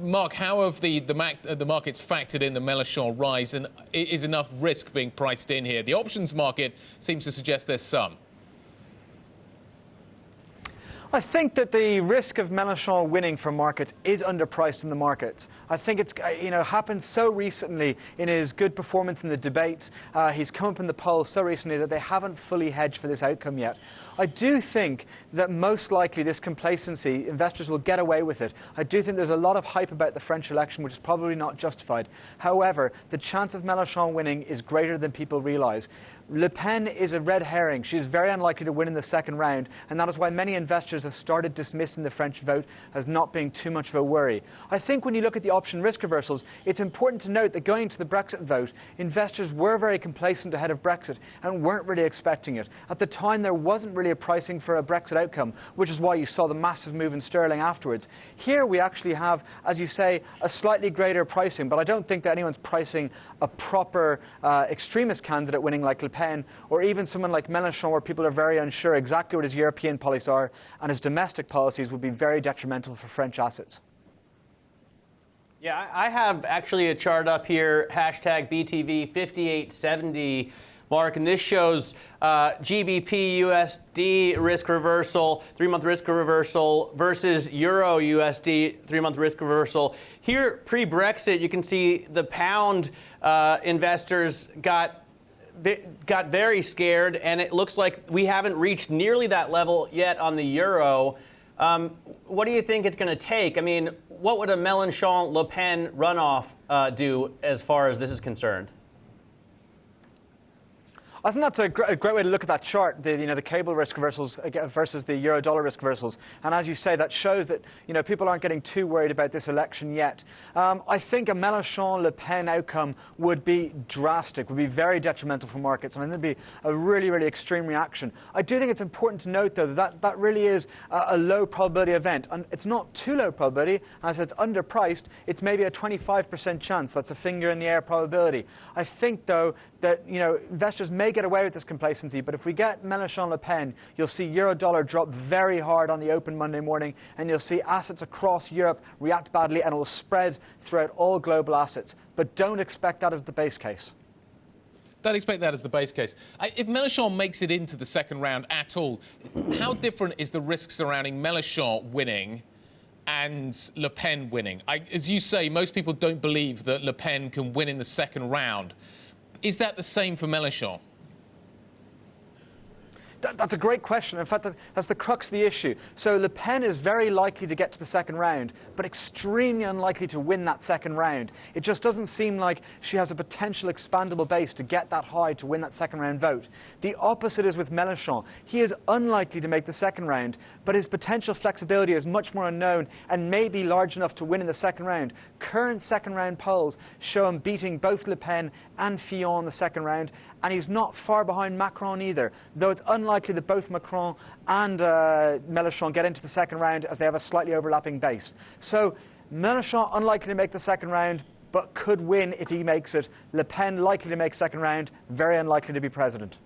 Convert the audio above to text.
Mark, how have the markets factored in the Melenchon rise, and is enough risk being priced in here? The options market seems to suggest there's some. I think that the risk of Melenchon winning for markets is underpriced in the markets. I think it's happened so recently in his good performance in the debates. He's come up in the polls so recently that they haven't fully hedged for this outcome yet. I do think that most likely this complacency, investors will get away with it. I do think there's a lot of hype about the French election, which is probably not justified. However, the chance of Melenchon winning is greater than people realise. Le Pen is a red herring. She's very unlikely to win in the second round, and that is why many investors have started dismissing the French vote as not being too much of a worry. I think when you look at the option risk reversals, it's important to note that going into the Brexit vote, investors were very complacent ahead of Brexit and weren't really expecting it. At the time, there wasn't really a pricing for a Brexit outcome, which is why you saw the massive move in sterling afterwards. Here we actually have, as you say, a slightly greater pricing, but I don't think that anyone's pricing a proper extremist candidate winning like Le Pen, or even someone like Melenchon, where people are very unsure exactly what his European policies are, and his domestic policies would be very detrimental for French assets. Yeah, I have actually a chart up here, hashtag BTV 5870, Mark, and this shows GBPUSD risk reversal, 3-month risk reversal versus EURUSD 3-month risk reversal. Here, pre-Brexit, you can see the pound investors got very scared, and it looks like we haven't reached nearly that level yet on the euro. What do you think it's going to take? I mean, what would a Melenchon-Le Pen runoff do as far as this is concerned? I think that's a great way to look at that chart, the cable risk reversals versus the euro-dollar risk reversals. And as you say, that shows that people aren't getting too worried about this election yet. I think a Melenchon-Le Pen outcome would be drastic, would be very detrimental for markets. I mean, there'd be a really, really extreme reaction. I do think it's important to note, though, that that really is a low probability event. And it's not too low probability. As it's underpriced, it's maybe a 25% chance. That's a finger in the air probability. I think, though, that investors may get away with this complacency, but if we get Melenchon-Le Pen, you'll see euro-dollar drop very hard on the open Monday morning, and you'll see assets across Europe react badly, and it will spread throughout all global assets. But don't expect that as the base case. Don't expect that as the base case. If Melenchon makes it into the second round at all, how different is the risk surrounding Melenchon winning and Le Pen winning? As you say, most people don't believe that Le Pen can win in the second round. Is that the same for Melenchon? That's a great question. In fact, that's the crux of the issue. So Le Pen is very likely to get to the second round, but extremely unlikely to win that second round. It just doesn't seem like she has a potential expandable base to get that high to win that second round vote. The opposite is with Melenchon. He is unlikely to make the second round, but his potential flexibility is much more unknown and may be large enough to win in the second round. Current second round polls show him beating both Le Pen and Fillon in the second round, and he's not far behind Macron either, though it's unlikely that both Macron and Melenchon get into the second round, as they have a slightly overlapping base. So Melenchon unlikely to make the second round, but could win if he makes it. Le Pen likely to make second round, very unlikely to be president.